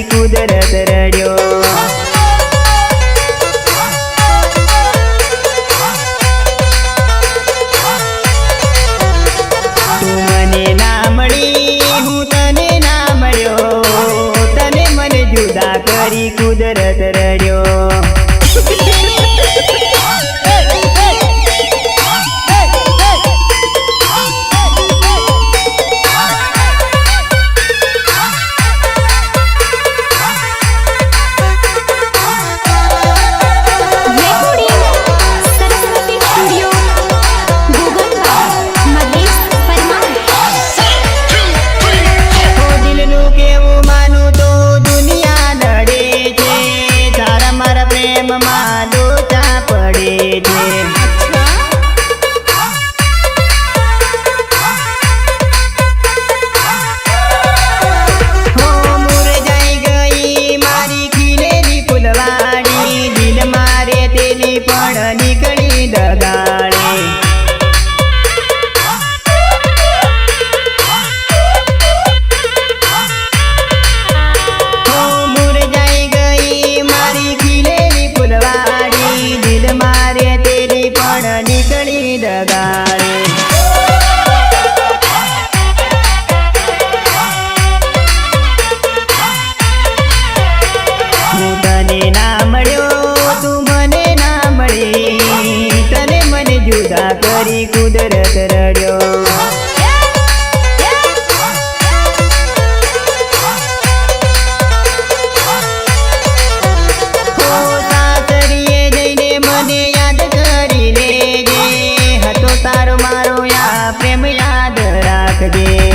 કુદરત રડ્યો તું મને ના મળી હું તને ના મળ્યો તને મને જુદા કરી કુદરત રડ્યો કરી કુદરત રડ્યો સાસરીએ જઈને મને યાદ કરી લેજે હતો તારો મારો પ્રેમ યાદ રાખજે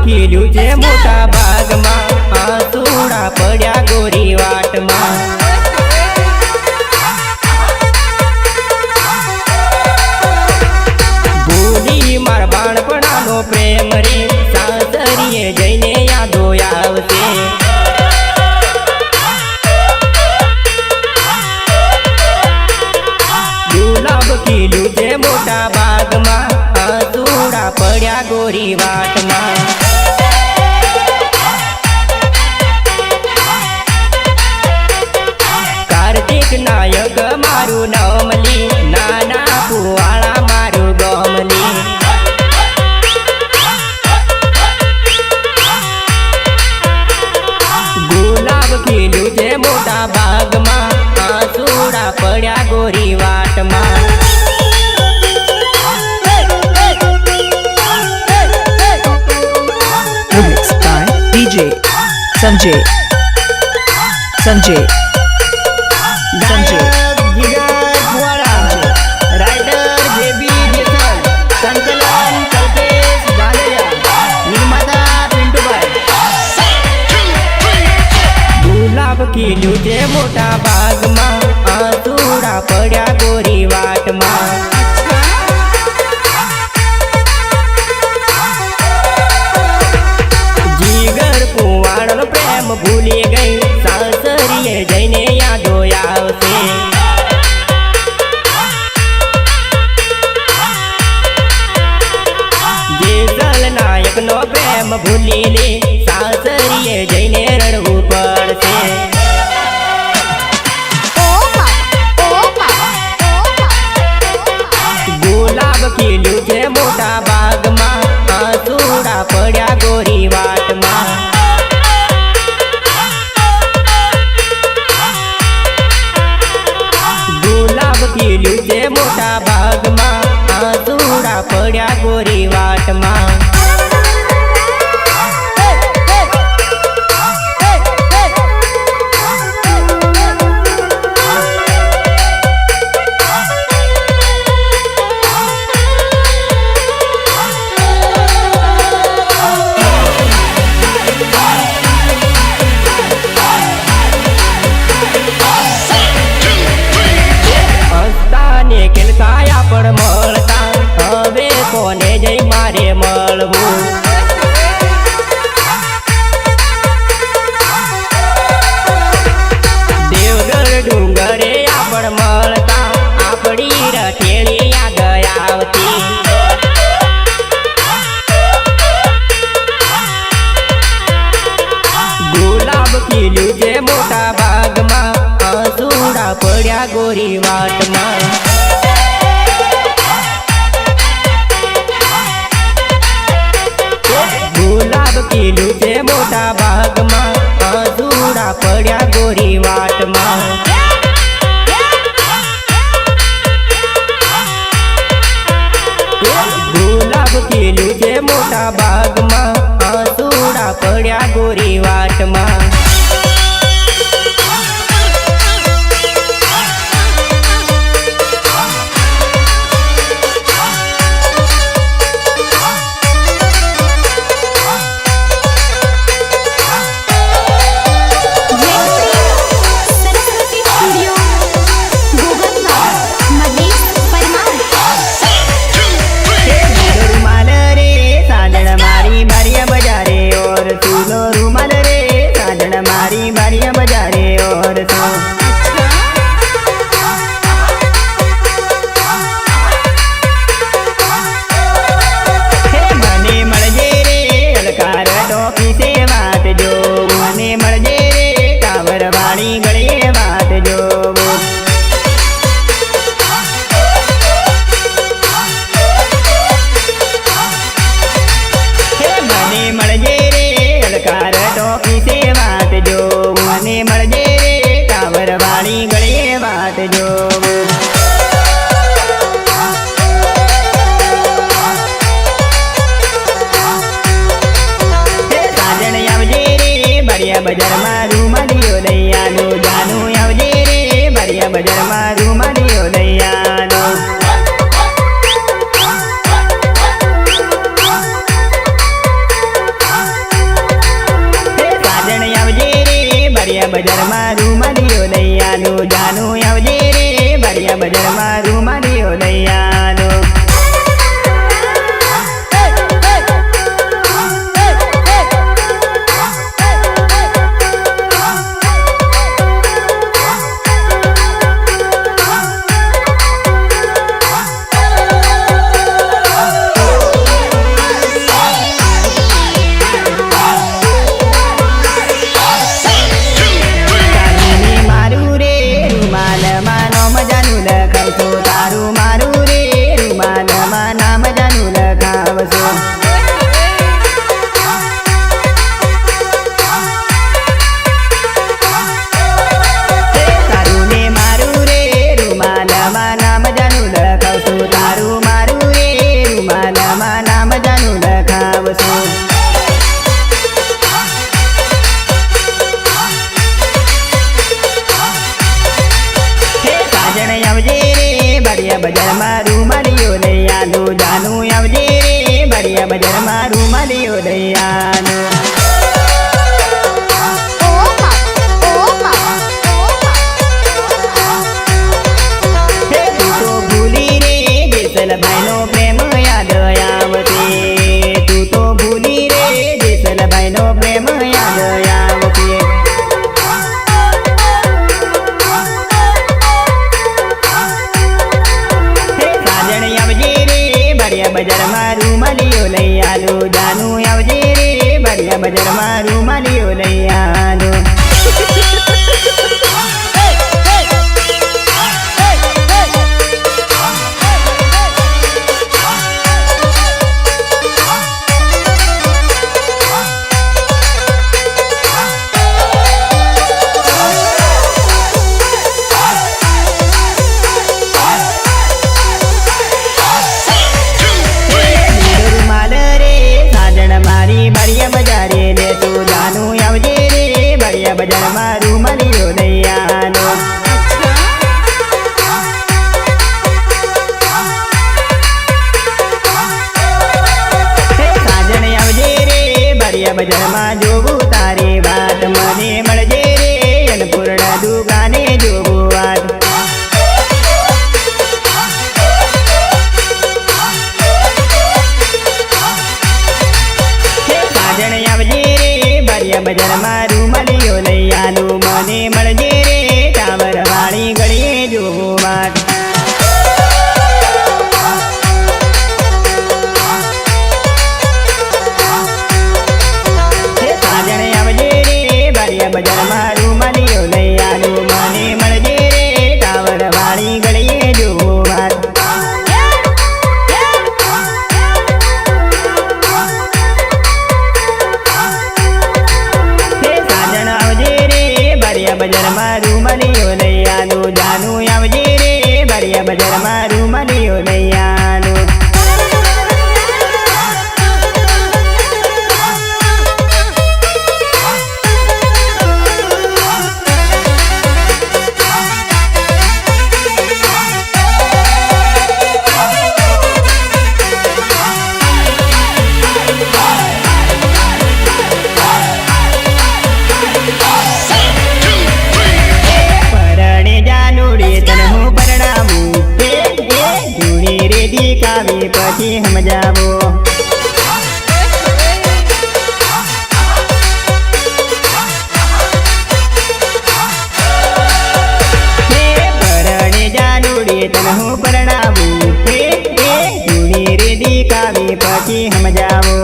ખીલ્યું છે મોટા ભાગમાં આસુડા પડ્યા ગોરી વાટમાં ભૂલી માર બાળપણાનો પ્રેમ રે સાસરીએ જઈને યાદો આવશે ગુલાબ ખીલ્યું છે મોટા ભાગમાં આસુડા પડ્યા ગોરી વાટમાં નાયક મારું નમલી નાના પુવાળા મારું ગમલી ગુલાબ ખીલ્યું છે મોટા ભાગમાં આસુડા પડ્યા ગોરી વાટમાં DJ Sanjay રાઇટર જેબી જેસલ સંકલન કલ્પેશ ગાલેયા નિર્માતા પિન્ટુભાઈ ગુલાબ ખીલ્યું છે મોટા ભાગમાં આસુડા પડ્યા ગોરી વાટમાં જીગર કુંવાળનો પ્રેમ ભૂલી ગઈ સાસરીએ જઈને યાદો આવશે જેસલ નાયકનો પ્રેમ ભૂલી લે સાસરીએ જઈને રડવું પડશે ગુલાબ ખીલ્યું છે મોટા ભાગમાં આસુડા પડ્યા ગોરી વાટમાં ગુલાબ ખીલ્યું છે મોટા ભાગમાં આસુડા પડ્યા ગોરી વાટમાં મળવું. દેવગઢ ડુંગરે આપણ મળતા આપણી રથેળી યાદ આવતી. ગુલાબ ખીલ્યું છે મોટા ભાગમાં અસુડા પડ્યા ગોરી વાટમાં. ગુલાબ ખીલ્યું છે મોટા ભાગમાં અસુડા પડ્યા ગોરી વાટમાં. ગુલાબ ખીલ્યું છે મોટા ભાગમાં અસુડા પડ્યા ગોરી વાટમાં. બજારમાં રૂમાલીઓ દૈયાનો જાનું આવજે રે બરિયા બજારમાં રૂમાલીઓ દૈયાનો. સાજણ આવજે રે બરિયા બજારમાં રૂમાલીઓ દૈયાનો જાનું આવજે રે બરિયા બજારમાં રૂમાલીઓ દૈયાનો. બજારમાં રૂમાલીઓ દૈયાનો જાનું આવજે રે બરિયા બજારમાં રૂમાલીઓ દૈયાનો. તું તો ભૂલી રે જેસલભાઈનો પ્રેમ યાદ આવતે. તું તો ભૂલી રે જેસલભાઈનો પ્રેમ યાદ આવતે. બજારમાં રૂમાલીઓ લઈ આલો જાનું આવજે રે બરિયા બજારમાં રૂમાલીઓ લઈ આલો. બજારમાં રૂમાલીઓ દૈયાનો. સાજણ આવજે રે બરિયા બજારમાં જોવું તારી વાત મને મળજે રે અન્નપૂર્ણા દુકાને જોવું વાત. કાવી પછી સમજાવો. હે પરણે જાનુડી તને હું પરણાવું. હે જૂની રેડી કાવી પછી સમજાવો.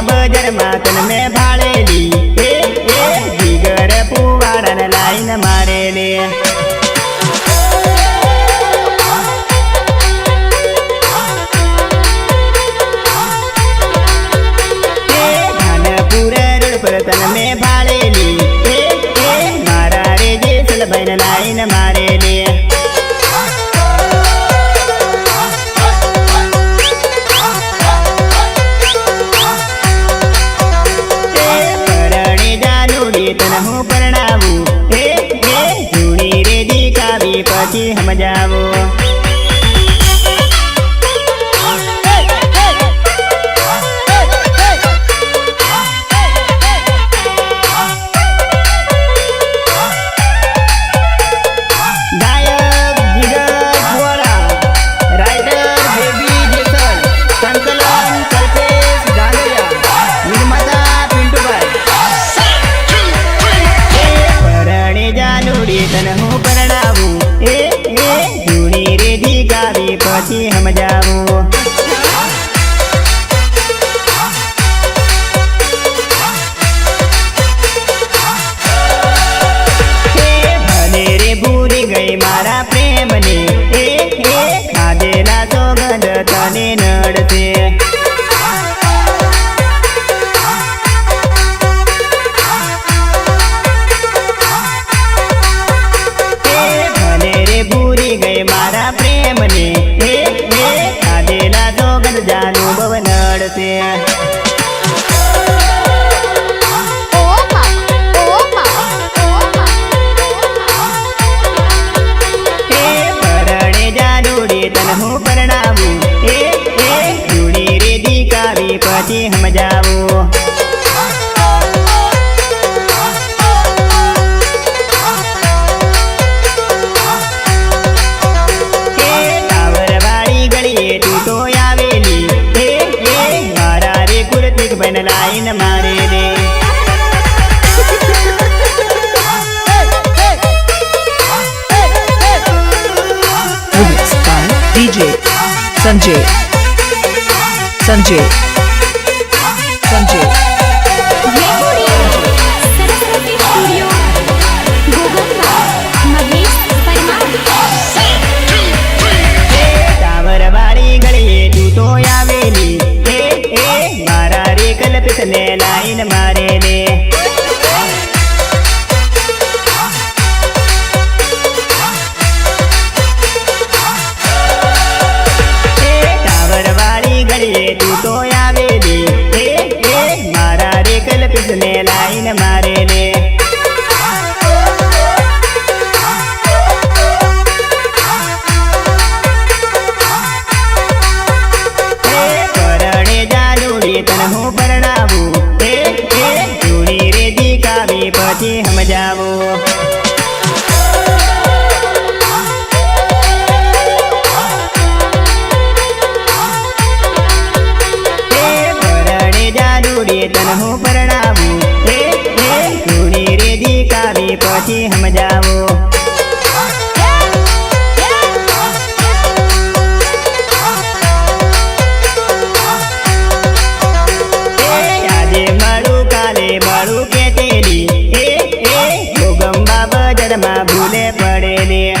બજારમાં તને મેં ભાળેલી. જીગર પુવાડાને લાઈને મારેલી. ધાનપુર રોડ પર તને મેં ભાળેલી. મારા રે જેસલભાઈને લાઈને મારેલી. તને હું પરણાવું. જૂની રેડી કાવી પછી સમજાવો. ગાયક જીગર પુવાડા, રાઇટર બેબી જેસલ, સંકલન કલ્પેશ ગાંગરિયા, નિર્માતા પિન્ટુભાઈ. જાનુડી તને હું પરણાવું. જૂની રેડી કાવી પછી સમજાવું. ભલે રે ભૂલી ગઈ મારા પ્રેમને. ખાધેલા સોગંદ તને નડશે. ભૂલી ગઈ મારા પ્રેમને. ખાધેલા સોગંદ જાનું બહુ નડશે. પરણે જાનુડી તને હું પરણાવું. જૂની રેડી કાવી પછી સમજાવું. બન લાઈન મારે રે. Remix by DJ Sanjay. Sanjay. Sanjay. સાવરવાળી ગળીએ તું તો આવેલી. મારા રે કલ્પિતને લાઈન મારે રે. સાવરવાળી ગળીએ તું તો આવેલી. મારા રે કલ્પિતને લાઈન મારે રે. તને હું પરણાવું. જૂની રેડી કાવી પછી સમજાવું. પરણે જાનુડી તને હું પરણાવું. જૂની રેડી કાવી પછી સમજાવું. મારું કેતેલી. ગોગંબા બજારમાં ભૂલે પડેલી.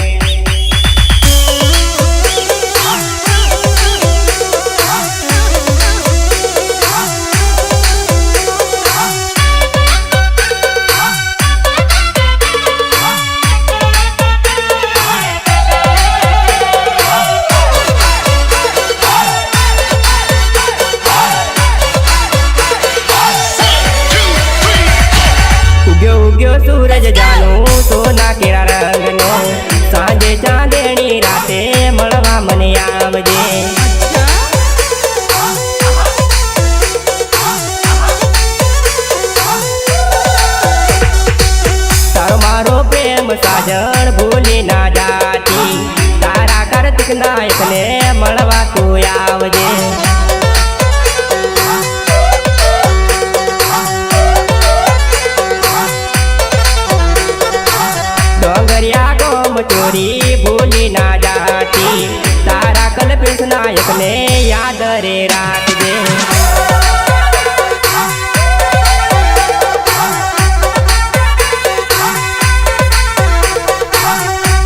ઉગ્યો સૂરજ જાનો સોના કેરા રંગનો. સાંજે ચાંદણી રાતે મળવા મને આવજે. साजण भूली ना जाती तारा कार्तिक नायक ने मळवा तू आवजे डोंगरिया गोम चोरी भूली ना जाती तारा कल्पेश नायक ने याद रे राखजे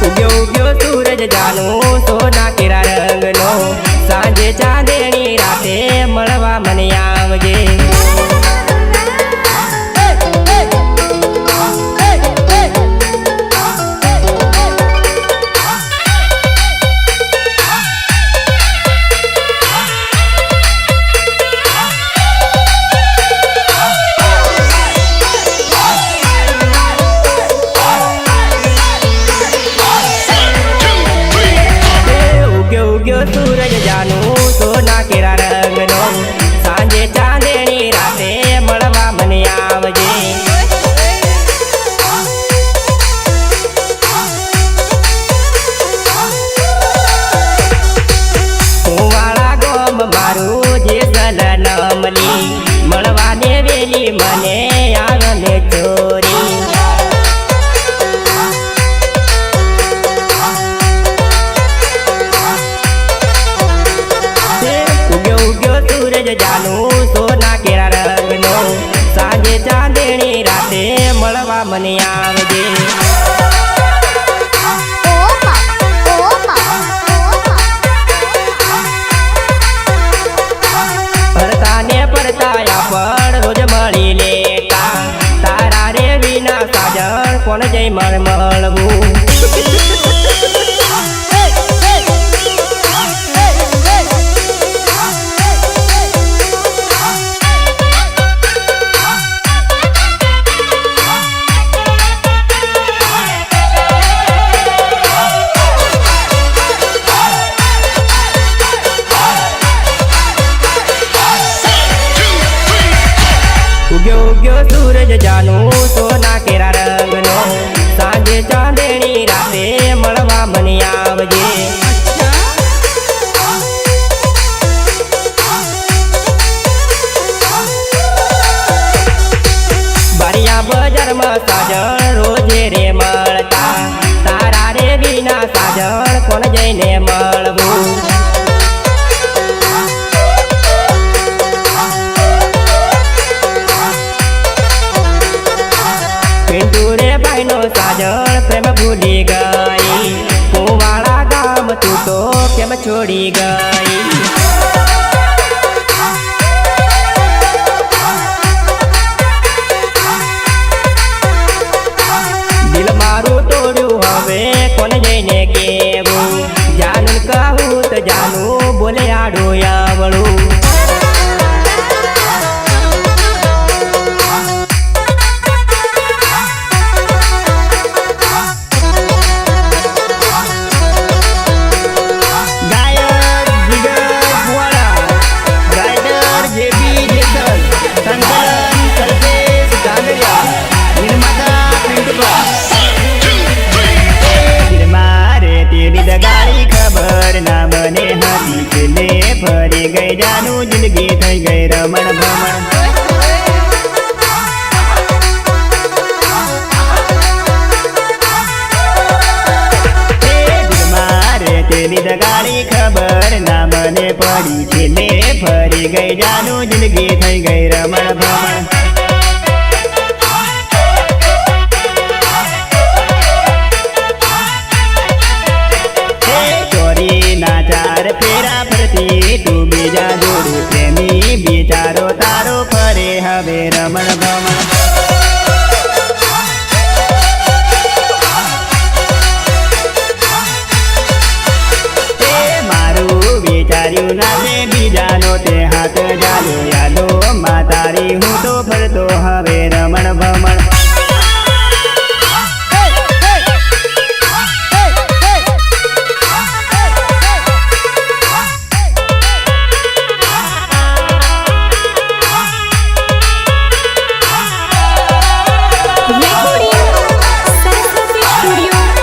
उग्यो उग्यो सूरज जानू सोना केरा रंगनो सांजे चांदेणी राते मळवा मने आवजे सूरज जानू सोना केरा रंगनो सांजे चांदेणी राते मळवा मने आवजे कुवाळा गोम मारू जेसल नमली मळवा ने वेली मने आवने चोरी सूरज जानू सोना केरा रंगनो सांजे चांदेणी राते मळवा मने आवजे परताने परताया पण रोज मळी लेता तारा रे विना साजण कोण जय मळमळवू उग्यो उग्यो सूरज जानू सोना केरा रंगनो सांजे चांदेणी राते मळवा मने आवजे बारिया बजार में साजण रोजे रे मळता तारा रे विना साजण कोण जईने मळवू पिंटूरे भाईनो साजण प्रेम भूली गई कुवाड़ा गाम तू तो केम छोड़ी गई दिल मारू तोड़ू हवे कोन जईने केवू जानू कहू तो जानू बोले आडू आवड़ू फरी गई जानू जिंदगी थई गई रमण भमण मारे तेरी दगाड़ी खबर ना मने पड़ी छेले फरी गई जानू जिंदगी थई गई रमण भमण नाचार फेरा फरती तू बीजा जोड़ी प्रेमी बिचारो तारो फरे हवे रमण भमण मारू विचार्यू ना ते बीजानो ते हाथ जालो यादो मातारी हूँ तो फरतो हवे रमण भमण Recording Saraswati Studio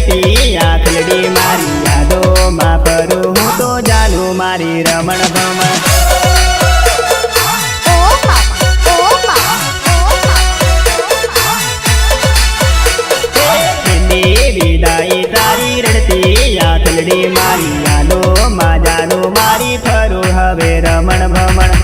રડતી આખલડી મારી યાદોમાં ફરું હું તો જાનું મારી રમણ ભમણ વિદાય તારી રડતી આખલડી મારી યાદોમાં જાનું મારી ફરું હવે રમણ ભમણ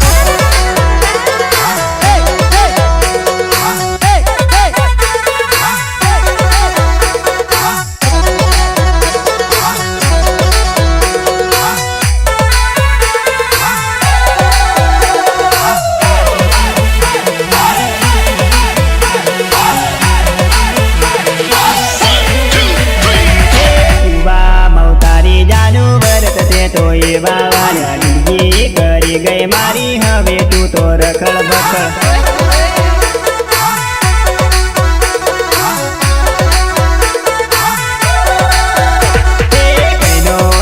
તો એવા વાળા દીદી કરી ગઈ મારી હવે તું તો રખડ બખડ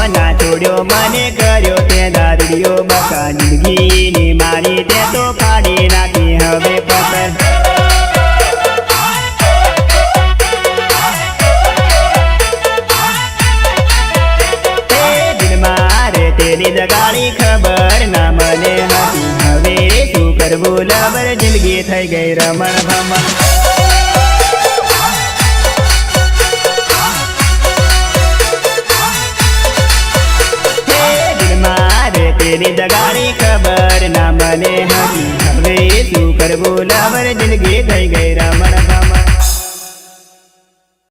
ના છોડ્યો મને કર્યો તે દાદડીઓ બકા જિંદગીની મારી તે તો ફાડી નાખી હવે પકડ તેરી દગાડી ખબર ના મને હતી હવે શું કરવું લબર જિંદગી થઈ ગઈ રમણ ભમણ તેરી દગાડી ખબર ના મને હતી હવે શું કરવું લબર જિંદગી થઈ ગઈ